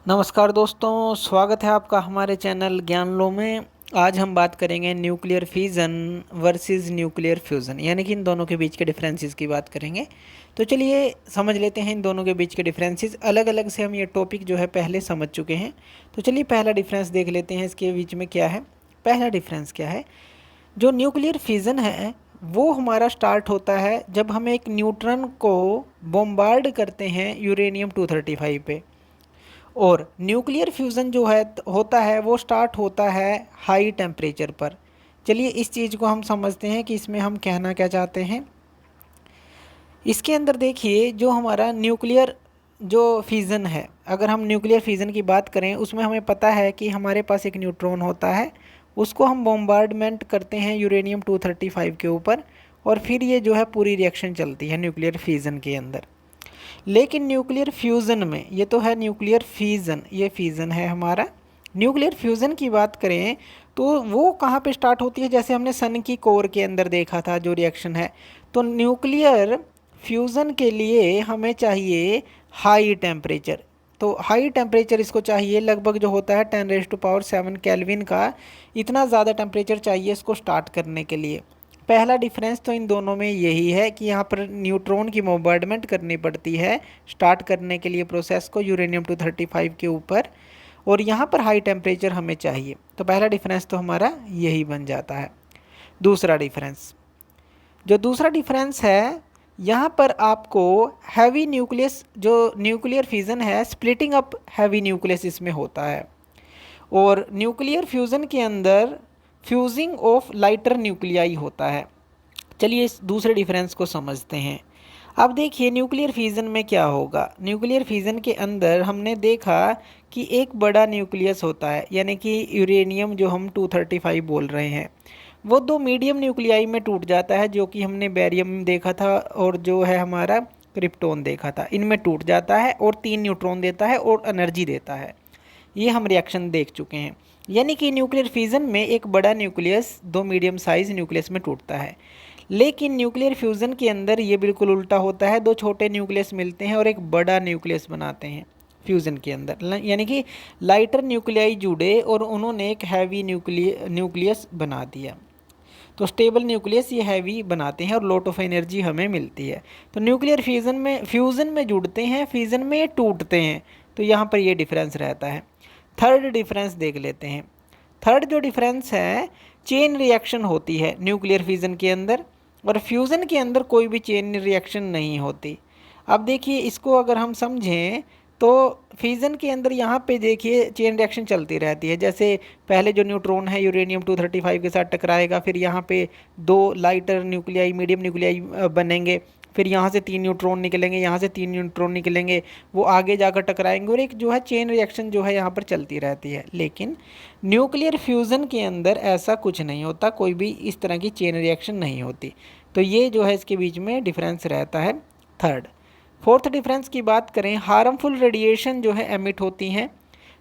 नमस्कार दोस्तों, स्वागत है आपका हमारे चैनल ज्ञान लो में। आज हम बात करेंगे nuclear fission versus nuclear fusion, यानी कि इन दोनों के बीच के डिफरेंसेस की बात करेंगे। तो चलिए समझ लेते हैं इन दोनों के बीच के डिफरेंसेस। अलग अलग से हम ये टॉपिक जो है पहले समझ चुके हैं। तो चलिए पहला डिफरेंस देख लेते हैं, इसके बीच में क्या है। पहला डिफरेंस क्या है, जो न्यूक्लियर फिजन है वो हमारा स्टार्ट होता है जब हम एक न्यूट्रॉन को बॉम्बार्ड करते हैं यूरेनियम 235 पे, और न्यूक्लियर फ्यूज़न जो है होता है वो स्टार्ट होता है हाई टेम्परेचर पर। चलिए इस चीज़ को हम समझते हैं कि इसमें हम कहना क्या चाहते हैं। इसके अंदर देखिए, जो हमारा न्यूक्लियर जो फिज़न है, अगर हम न्यूक्लियर फिज़न की बात करें उसमें हमें पता है कि हमारे पास एक न्यूट्रॉन होता है, उसको हम बॉम्बार्डमेंट करते हैं यूरेनियम 235 के ऊपर, और फिर ये जो है पूरी रिएक्शन चलती है न्यूक्लियर फिज़न के अंदर। लेकिन न्यूक्लियर फ्यूज़न में, ये तो है न्यूक्लियर फिज़न, ये फिज़न है हमारा। न्यूक्लियर फ्यूज़न की बात करें तो वो कहाँ पे स्टार्ट होती है, जैसे हमने सन की कोर के अंदर देखा था जो रिएक्शन है। तो न्यूक्लियर फ्यूज़न के लिए हमें चाहिए हाई टेम्परेचर। तो हाई टेम्परेचर इसको चाहिए, लगभग जो होता है 10⁻⁷ केल्विन का, इतना ज़्यादा टेम्परेचर चाहिए इसको स्टार्ट करने के लिए। पहला डिफरेंस तो इन दोनों में यही है कि यहाँ पर न्यूट्रॉन की बॉम्बार्डमेंट करनी पड़ती है स्टार्ट करने के लिए प्रोसेस को यूरेनियम 235 के ऊपर, और यहाँ पर हाई टेम्परेचर हमें चाहिए। तो पहला डिफरेंस तो हमारा यही बन जाता है। दूसरा डिफरेंस, जो दूसरा डिफरेंस है, यहाँ पर आपको हैवी न्यूक्लियस, जो न्यूक्लियर फिज़न है, स्प्लिटिंग अप हैवी न्यूक्लियस इसमें होता है, और न्यूक्लियर फ्यूज़न के अंदर फ्यूजिंग ऑफ लाइटर न्यूक्लियाई होता है। चलिए इस दूसरे डिफरेंस को समझते हैं। अब देखिए न्यूक्लियर फिज़न में क्या होगा। न्यूक्लियर फिज़न के अंदर हमने देखा कि एक बड़ा न्यूक्लियस होता है, यानी कि यूरेनियम जो हम 235 बोल रहे हैं, वो दो मीडियम न्यूक्लियाई में टूट जाता है, जो कि हमने बेरियम देखा था और जो है हमारा क्रिप्टोन देखा था। इनमें टूट जाता है और 3 न्यूट्रॉन देता है और एनर्जी देता है। ये हम रिएक्शन देख चुके हैं। यानी कि न्यूक्लियर फिज़न में एक बड़ा न्यूक्लियस दो मीडियम साइज न्यूक्लियस में टूटता है। लेकिन न्यूक्लियर फ्यूज़न के अंदर ये बिल्कुल उल्टा होता है, दो छोटे न्यूक्लियस मिलते हैं और एक बड़ा न्यूक्लियस बनाते हैं फ्यूज़न के अंदर। यानी कि लाइटर न्यूक्लियाई जुड़े और उन्होंने एक हैवी न्यूक्लियस बना दिया। तो स्टेबल न्यूक्लियस ये हैवी बनाते हैं और लॉट ऑफ एनर्जी हमें मिलती है। तो न्यूक्लियर फ्यूज़न में जुड़ते हैं, फिज़न में ये टूटते हैं। तो यहाँ पर ये डिफरेंस रहता है। थर्ड डिफरेंस देख लेते हैं। थर्ड जो डिफरेंस है, चेन रिएक्शन होती है न्यूक्लियर फिज़न के अंदर, और फ्यूज़न के अंदर कोई भी चेन रिएक्शन नहीं होती। अब देखिए इसको अगर हम समझें तो फिज़न के अंदर यहाँ पे देखिए चेन रिएक्शन चलती रहती है। जैसे पहले जो न्यूट्रॉन है यूरेनियम 235 के साथ टकराएगा, फिर यहाँ पे दो लाइटर न्यूक्लियाई मीडियम न्यूक्लियाई बनेंगे, फिर यहाँ से 3 न्यूट्रॉन निकलेंगे, यहाँ से 3 न्यूट्रॉन निकलेंगे, वो आगे जाकर टकराएंगे, और एक जो है चेन रिएक्शन जो है यहाँ पर चलती रहती है। लेकिन न्यूक्लियर फ्यूज़न के अंदर ऐसा कुछ नहीं होता, कोई भी इस तरह की चेन रिएक्शन नहीं होती। तो ये जो है इसके बीच में डिफरेंस रहता है थर्ड। फोर्थ डिफरेंस की बात करें, हार्मफुल रेडिएशन जो है एमिट होती हैं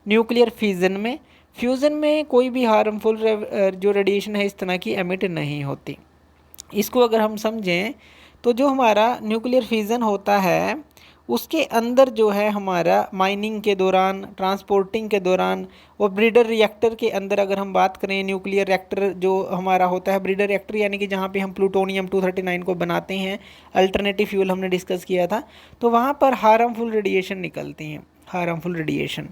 न्यूक्लियर फिज़न में। फ्यूज़न में कोई भी हार्मफुल जो रेडिएशन है इस तरह की एमिट नहीं होती। इसको अगर हम समझें तो जो हमारा न्यूक्लियर फिज़न होता है उसके अंदर जो है हमारा माइनिंग के दौरान, ट्रांसपोर्टिंग के दौरान, और ब्रीडर रिएक्टर के अंदर अगर हम बात करें, न्यूक्लियर रिएक्टर जो हमारा होता है, ब्रीडर रिएक्टर यानी कि जहाँ पे हम प्लूटोनियम 239 को बनाते हैं, अल्टरनेटिव फ्यूल हमने डिस्कस किया था, तो वहाँ पर हार्मफुल रेडिएशन निकलती हैं। हार्मफुल रेडिएशन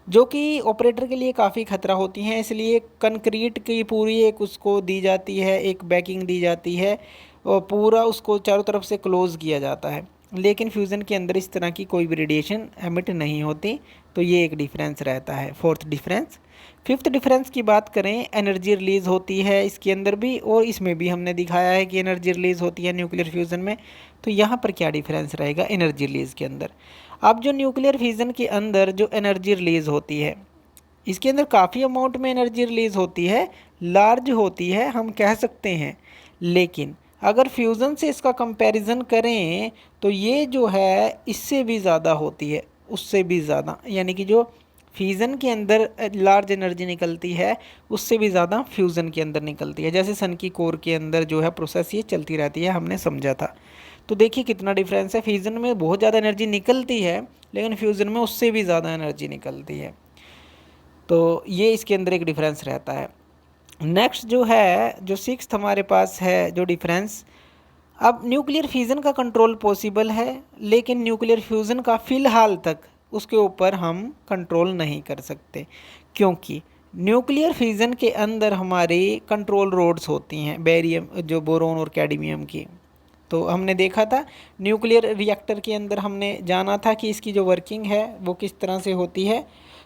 जो कि ऑपरेटर के लिए काफ़ी खतरा होती हैं, इसलिए कंक्रीट की पूरी एक उसको दी जाती है, एक बैकिंग दी जाती है, और पूरा उसको चारों तरफ से क्लोज़ किया जाता है। लेकिन फ्यूज़न के अंदर इस तरह की कोई भी रेडिएशन एमिट नहीं होती। तो ये एक डिफरेंस रहता है, फोर्थ डिफरेंस। फिफ्थ डिफरेंस की बात करें, एनर्जी रिलीज़ होती है इसके अंदर भी, और इसमें भी हमने दिखाया है कि एनर्जी रिलीज़ होती है न्यूक्लियर फ्यूज़न में। तो यहाँ पर क्या डिफरेंस रहेगा एनर्जी रिलीज़ के अंदर। अब जो न्यूक्लियर फिज़न के अंदर जो एनर्जी रिलीज़ होती है, इसके अंदर काफ़ी अमाउंट में एनर्जी रिलीज़ होती है, लार्ज होती है हम कह सकते हैं। लेकिन अगर फ्यूज़न से इसका कंपैरिजन करें तो ये जो है इससे भी ज़्यादा होती है, उससे भी ज़्यादा। यानी कि जो फ्यूज़न के अंदर लार्ज एनर्जी निकलती है उससे भी ज़्यादा फ्यूज़न के अंदर निकलती है। जैसे सन की कोर के अंदर जो है प्रोसेस ये चलती रहती है, हमने समझा था। तो देखिए कितना डिफरेंस है, फ्यूज़न में बहुत ज़्यादा एनर्जी निकलती है लेकिन फ्यूज़न में उससे भी ज़्यादा एनर्जी निकलती है। तो ये इसके अंदर एक डिफरेंस रहता है। नेक्स्ट जो है, जो सिक्स्थ हमारे पास है जो डिफरेंस, अब न्यूक्लियर फ्यूज़न का कंट्रोल पॉसिबल है लेकिन न्यूक्लियर फ्यूज़न का फ़िलहाल तक उसके ऊपर हम कंट्रोल नहीं कर सकते, क्योंकि न्यूक्लियर फ्यूज़न के अंदर हमारी कंट्रोल रोड्स होती हैं, बेरियम जो बोरोन और कैडमियम की। तो हमने देखा था न्यूक्लियर रिएक्टर के अंदर, हमने जाना था कि इसकी जो वर्किंग है वो किस तरह से होती है।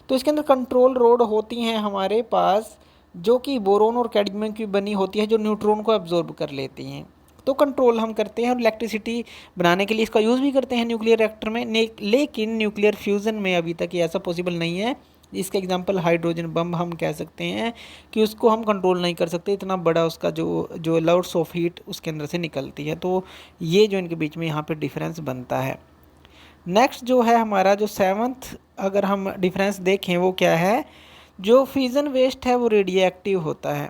तो इसके अंदर कंट्रोल रोड होती हैं हमारे पास, जो कि बोरोन और कैडमियम की बनी होती है, जो न्यूट्रॉन को एब्जॉर्ब कर लेती हैं। तो कंट्रोल हम करते हैं और इलेक्ट्रिसिटी बनाने के लिए इसका यूज़ भी करते हैं न्यूक्लियर रिएक्टर में। लेकिन न्यूक्लियर फ्यूज़न में अभी तक ये ऐसा पॉसिबल नहीं है। इसका एग्जांपल हाइड्रोजन बम हम कह सकते हैं कि उसको हम कंट्रोल नहीं कर सकते, इतना बड़ा उसका जो लॉट्स ऑफ हीट उसके अंदर से निकलती है। तो ये जो इनके बीच में यहाँ पे डिफरेंस बनता है। नेक्स्ट जो है हमारा जो सेवन्थ अगर हम डिफरेंस देखें वो क्या है, जो फ्यूज़न वेस्ट है वो रेडियो एक्टिव होता है,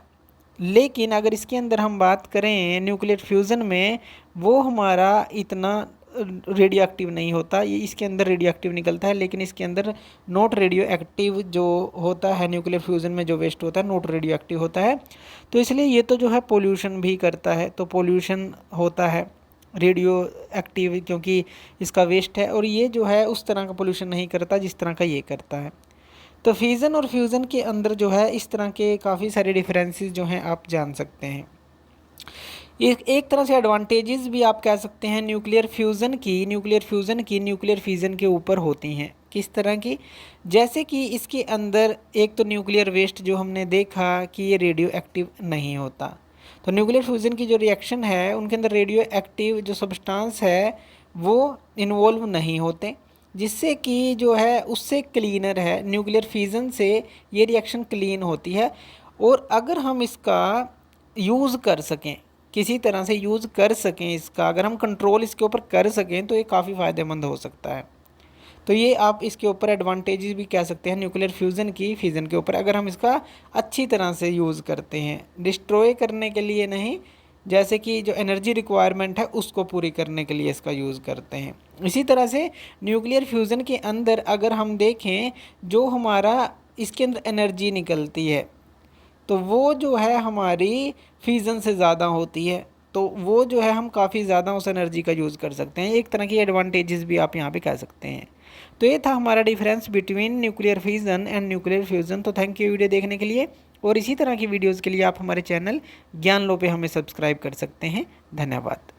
लेकिन अगर इसके अंदर हम बात करें न्यूक्लियर फ्यूज़न में, वो हमारा इतना रेडियो एक्टिव नहीं होता। ये इसके अंदर रेडियो एक्टिव निकलता है लेकिन इसके अंदर नॉट रेडियो एक्टिव जो होता है, न्यूक्लियर फ्यूज़न में जो वेस्ट होता है नॉट रेडियो एक्टिव होता है। तो इसलिए ये तो जो है पोल्यूशन भी करता है, तो पोल्यूशन होता है रेडियो एक्टिव क्योंकि इसका वेस्ट है, और ये जो है उस तरह का पोल्यूशन नहीं करता जिस तरह का ये करता है। तो फ्यूज़न और फ्यूज़न के अंदर जो है इस तरह के काफ़ी सारे डिफरेंसेस जो हैं आप जान सकते हैं। एक तरह से एडवांटेजेस भी आप कह सकते हैं न्यूक्लियर फ्यूज़न की न्यूक्लियर फ्यूज़न के ऊपर होती हैं। किस तरह की, जैसे कि इसके अंदर एक तो न्यूक्लियर वेस्ट जो हमने देखा कि ये रेडियो एक्टिव नहीं होता। तो न्यूक्लियर फ्यूज़न की जो रिएक्शन है उनके अंदर रेडियो एक्टिव जो सब्सटेंस है वो इन्वॉल्व नहीं होते, जिससे कि जो है उससे क्लीनर है। न्यूक्लियर फ्यूज़न से ये रिएक्शन क्लीन होती है, और अगर हम इसका यूज़ कर सकें, किसी तरह से यूज़ कर सकें इसका, अगर हम कंट्रोल इसके ऊपर कर सकें तो ये काफ़ी फ़ायदेमंद हो सकता है। तो ये आप इसके ऊपर एडवांटेजेस भी कह सकते हैं न्यूक्लियर फ्यूज़न के ऊपर, अगर हम इसका अच्छी तरह से यूज़ करते हैं, डिस्ट्रॉय करने के लिए नहीं, जैसे कि जो एनर्जी रिक्वायरमेंट है उसको पूरी करने के लिए इसका यूज़ करते हैं। इसी तरह से न्यूक्लियर फ्यूज़न के अंदर अगर हम देखें जो हमारा इसके अंदर एनर्जी निकलती है तो वो जो है हमारी फ्यूज़न से ज़्यादा होती है, तो वो जो है हम काफ़ी ज़्यादा उस एनर्जी का यूज़ कर सकते हैं। एक तरह की एडवांटेजेस भी आप यहाँ पे कह सकते हैं। तो ये था हमारा difference between nuclear fusion and nuclear fusion. तो थैंक यू वीडियो देखने के लिए, और इसी तरह की वीडियोज़ के लिए आप हमारे चैनल ज्ञान लो पे हमें सब्सक्राइब कर सकते हैं। धन्यवाद।